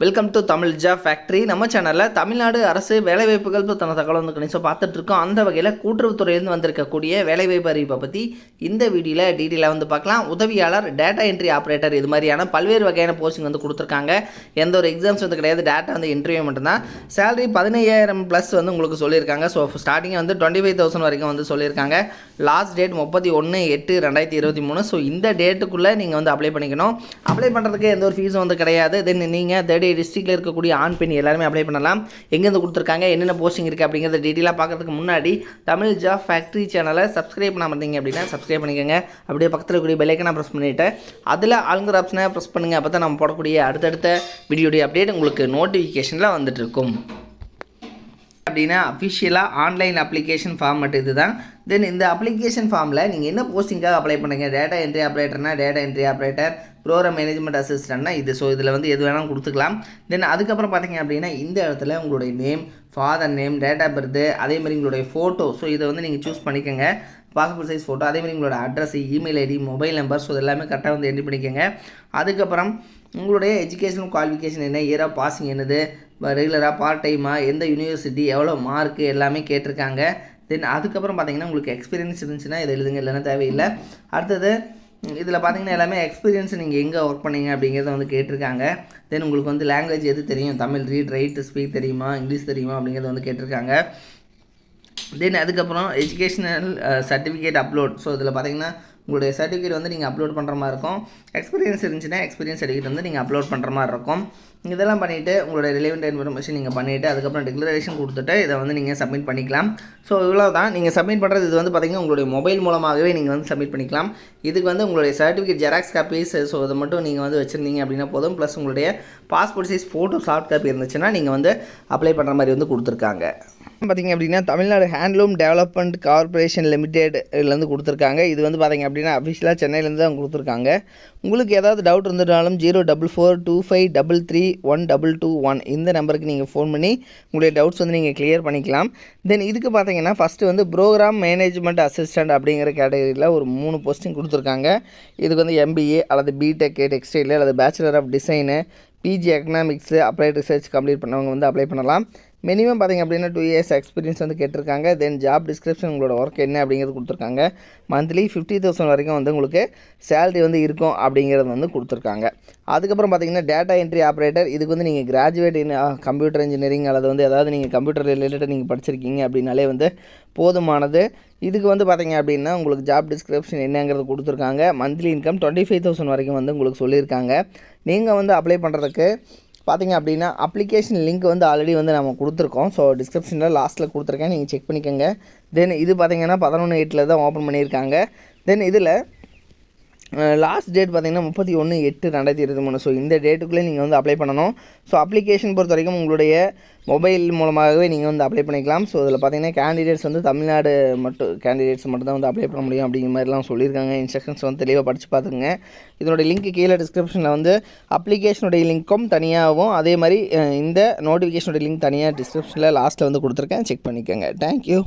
Welcome to Tamil job factory. நம்ம சேனலில் தமிழ்நாடு அரசு வேலைவாய்ப்புகள் பற்றின தகவல் வந்து கணிசம் பார்த்துட்ருக்கோம். அந்த வகையில் கூட்டுறவுத்துறையிலேருந்து வந்திருக்கக்கூடிய வேலைவாய்ப்பு அறிவிப்பை பற்றி இந்த வீடியோவில் டீட்டெயிலாக வந்து பார்க்கலாம். உதவியாளர், டேட்டா என்ட்ரி ஆப்ரேட்டர், இது மாதிரியான பல்வேறு வகையான போஸ்டிங் வந்து கொடுத்துருக்காங்க. எந்த ஒரு எக்ஸாம்ஸ் வந்து கிடையாது, டேட்டா வந்து இன்டர்வியூ மட்டும்தான். சேலரி 15,000 ப்ளஸ் வந்து உங்களுக்கு சொல்லியிருக்காங்க. ஸோ ஸ்டார்டிங் வந்து 25,000 வரைக்கும் வந்து சொல்லியிருக்காங்க. Last date 31/8/2023. ஸோ இந்த டேட்டுக்குள்ளே நீங்கள் வந்து அப்ளை பண்ணிக்கணும். அப்ளை பண்ணுறதுக்கு எந்த ஒரு ஃபீஸும் வந்து கிடையாது. தென் நீங்கள் 30 டிஸ்ட்ரிக்டில் இருக்கக்கூடிய ஆண் பெண் எல்லாருமே அப்ளை பண்ணலாம். எங்கேருந்து கொடுத்துருக்காங்க, என்னென்ன போஸ்டிங் இருக்குது அப்படிங்கிறத டீட்டெயிலாக பார்க்கறதுக்கு முன்னாடி தமிழ் ஜாப் ஃபேக்ட்ரி சேனலை சப்ஸ்கிரைப் பண்ணாமல் இருந்தீங்க அப்படின்னா சப்ஸ்கிரைப் பண்ணிக்கோங்க. அப்படியே பக்கத்தில் இருக்கக்கூடிய பெல் ஐக்கனை ப்ரெஸ் பண்ணிவிட்டு அதில் ஆளுங்கிற ஆப்ஷனை ப்ரெஸ் பண்ணுங்கள். அப்போ தான் நம்ம போடக்கூடிய அடுத்தடுத்த வீடியோடைய அப்டேட் உங்களுக்கு நோட்டிஃபிகேஷனில் வந்துட்டு இருக்கும். அப்படின்னா அஃபிஷியலாக ஆன்லைன் அப்ளிகேஷன் ஃபார்ம் மட்டும் இது தான். தென் இந்த அப்ளிகேஷன் ஃபார்மில் நீங்கள் என்ன போஸ்டிங்காக அப்ளை பண்ணுங்க, டேட்டா என்ட்ரி ஆப்ரேட்டர்னா data entry operator, programme management அசிஸ்டன்ட்னா இது. ஸோ இதில் வந்து எது வேணாலும் கொடுத்துக்கலாம். தென் அதுக்கப்புறம் பார்த்தீங்க அப்படின்னா இந்த இடத்துல உங்களுடைய name, father name, date of birth, அதேமாதிரி உங்களுடைய ஃபோட்டோ. ஸோ இதை வந்து நீங்கள் சூஸ் பண்ணிக்கோங்க. பாஸ்போர்ட் சைஸ் ஃபோட்டோ, அதேமாதிரி உங்களோட address, email ID, mobile number. So இது எல்லாமே கரெக்டாக வந்து என்ட்ரி பண்ணிக்கோங்க. அதுக்கப்புறம் உங்களுடைய எஜுகேஷனல் குவாலிஃபிகேஷன் என்ன, இயர் ஆஃப் பாசிங் என்னது, ரெகுலராக பார்ட் டைமாக, எந்த யூனிவர்சிட்டி, எவ்வளோ மார்க்கு எல்லாமே கேட்டிருக்காங்க. தென் அதுக்கப்புறம் பார்த்தீங்கன்னா உங்களுக்கு எக்ஸ்பீரியன்ஸ் இருந்துச்சுன்னா இதை எழுதுங்க, இல்லைன்னா தேவையில்லை. அடுத்தது இதில் பார்த்தீங்கன்னா எல்லாமே எக்ஸ்பீரியன்ஸ் நீங்கள் எங்கே ஒர்க் பண்ணீங்க அப்படிங்கிறத வந்து கேட்டிருக்காங்க. தென் உங்களுக்கு வந்து லாங்குவேஜ் எது தெரியும், தமிழ் ரீட் ரைட் ஸ்பீக் தெரியுமா, இங்கிலீஷ் தெரியுமா அப்படிங்கிறத வந்து கேட்டிருக்காங்க. தென் அதுக்கப்புறம் எஜுகேஷனல் சர்டிஃபிகேட் அப்லோட். ஸோ இதில் பார்த்தீங்கன்னா உங்களுடைய சர்டிஃபிகேட் வந்து நீங்கள் அப்லோட் பண்ணுற மாதிரி இருக்கும். எக்ஸ்பீரியன்ஸ் இருந்துச்சுன்னா எக்ஸ்பீரியன்ஸ் சர்டிஃபிகேட் வந்து நீங்கள் அப்லோட் பண்ணுற மாதிரி இருக்கும். இதெல்லாம் பண்ணிவிட்டு உங்களுடைய ரிலேவெண்ட் இன்ஃபர்மேஷன் நீங்கள் பண்ணிவிட்டு அதுக்கப்புறம் டிக்ளரேஷன் கொடுத்துட்டு இதை வந்து நீங்கள் சப்மிட் பண்ணிக்கலாம். ஸோ இவ்வளோ தான் நீங்கள் சப்மிட் பண்ணுறது. இது வந்து பார்த்திங்கன்னா உங்களுடைய மொபைல் மூலமாகவே நீங்கள் வந்து சப்மிட் பண்ணிக்கலாம். இதுக்கு வந்து உங்களுடைய சர்டிஃபிகேட் ஜெராக்ஸ் காப்பீஸ், ஸோ அதை மட்டும் நீங்கள் வந்து வச்சுருந்தீங்க அப்படின்னா போதும். ப்ளஸ் உங்களுடைய passport size photo soft copy இருந்துச்சுன்னா நீங்கள் வந்து அப்ளை பண்ணுற மாதிரி வந்து கொடுத்துருக்காங்க. பார்த்திங்க அப்படின்னா Tamil Nadu handloom development corporation limited இதுலேருந்து கொடுத்துருக்காங்க. இது வந்து பார்த்திங்க அப்படின்னா அஃபிஷியலாக சென்னையிலேருந்து தான் கொடுத்துருக்காங்க. உங்களுக்கு ஏதாவது டவுட் இருந்துட்டாலும் 04425331221 இந்த நம்பருக்கு நீங்கள் ஃபோன் பண்ணி உங்களுடைய டவுட்ஸ் வந்து நீங்கள் கிளியர் பண்ணிக்கலாம். தென் இதுக்கு பார்த்தீங்கன்னா ஃபஸ்ட்டு வந்து ப்ரோக்ராம் மேனேஜ்மெண்ட் அசிஸ்டன்ட் அப்படிங்கிற கேட்டகரியில் ஒரு 3 போஸ்டிங் கொடுத்துருக்காங்க. இதுக்கு வந்து MBA அல்லது பிடெக் டெக்ஸ்டைல் அல்லது bachelor of design, PG economics, applied research complete பண்ணவங்க வந்து அப்ளை பண்ணலாம். மினிமம் பார்த்திங்க அப்படின்னா 2 இயர்ஸ் எக்ஸ்பீரியன்ஸ் வந்து கேட்டிருக்காங்க. தென் ஜாப் டிஸ்கிரிப்ஷன் உங்களோட ஒர்க் என்ன அப்படிங்கிறது கொடுத்துருக்காங்க. மந்த்லி 50,000 வரைக்கும் வந்து உங்களுக்கு சேலரி வந்து இருக்கும் அப்படிங்கிறது வந்து கொடுத்துருக்காங்க. அதுக்கப்புறம் பார்த்திங்கன்னா டேட்டா என்ட்ரி ஆப்ரேட்டர். இதுக்கு வந்து நீங்கள் கிராஜுவேட் இன் கம்ப்யூட்டர் இன்ஜினியரிங் அல்லது வந்து ஏதாவது நீங்கள் கம்ப்யூட்டர் ரிலேட்டட் நீங்கள் படிச்சிருக்கீங்க அப்படின்னாலே வந்து போதுமானது. இதுக்கு வந்து பார்த்திங்க அப்படின்னா உங்களுக்கு ஜாப் டிஸ்கிரிப்ஷன் என்னங்கிறது கொடுத்துருக்காங்க. மந்த்லி இன்கம் 25,000 வரைக்கும் வந்து உங்களுக்கு சொல்லியிருக்காங்க. நீங்கள் வந்து அப்ளை பண்ணுறதுக்கு பார்த்திங்க அப்படின்னா அப்ளிகேஷன் லிங்க் வந்து ஆல்ரெடி வந்து நம்ம கொடுத்துருக்கோம். ஸோ டிஸ்கிரிப்ஷனில் லாஸ்ட்டில் கொடுத்துருக்கேன், நீங்கள் செக் பண்ணிக்கோங்க. தென் இது பார்த்திங்கன்னா 11/8 தான் ஓப்பன் பண்ணியிருக்காங்க. தென் இதில் லாஸ்ட் டேட் பார்த்திங்கன்னா 31/8/2023. ஸோ இந்த டேட்டுக்குள்ளே நீங்கள் வந்து அப்ளை பண்ணணும். ஸோ அப்ளிகேஷன் பொறுத்த வரைக்கும் உங்களுடைய மொபைல் மூலமாகவே நீங்கள் வந்து அப்ளை பண்ணிக்கலாம். ஸோ இதில் பார்த்திங்கன்னா கேண்டிடேட்ஸ் வந்து தமிழ்நாடு கேண்டிடேட்ஸ் மட்டும் தான் வந்து அப்ளை பண்ண முடியும் அப்படிங்கிற மாதிரிலாம் சொல்லியிருக்காங்க. இன்ஸ்ட்ரக்ஷன்ஸ் வந்து தெளிவாக படித்து பார்த்துக்குங்க. இதனுடைய லிங்க் கீழே டிஸ்கிரிப்ஷனில் வந்து அப்ளிகேஷனுடைய லிங்க்கும் தனியாகவும் அதே மாதிரி இந்த நோட்டிஃபிகேஷனுடைய லிங்க் தனியாக டிஸ்கிரிப்ஷனில் லாஸ்ட்டில் வந்து கொடுத்துருக்கேன், செக் பண்ணிக்கோங்க. தேங்க்யூ.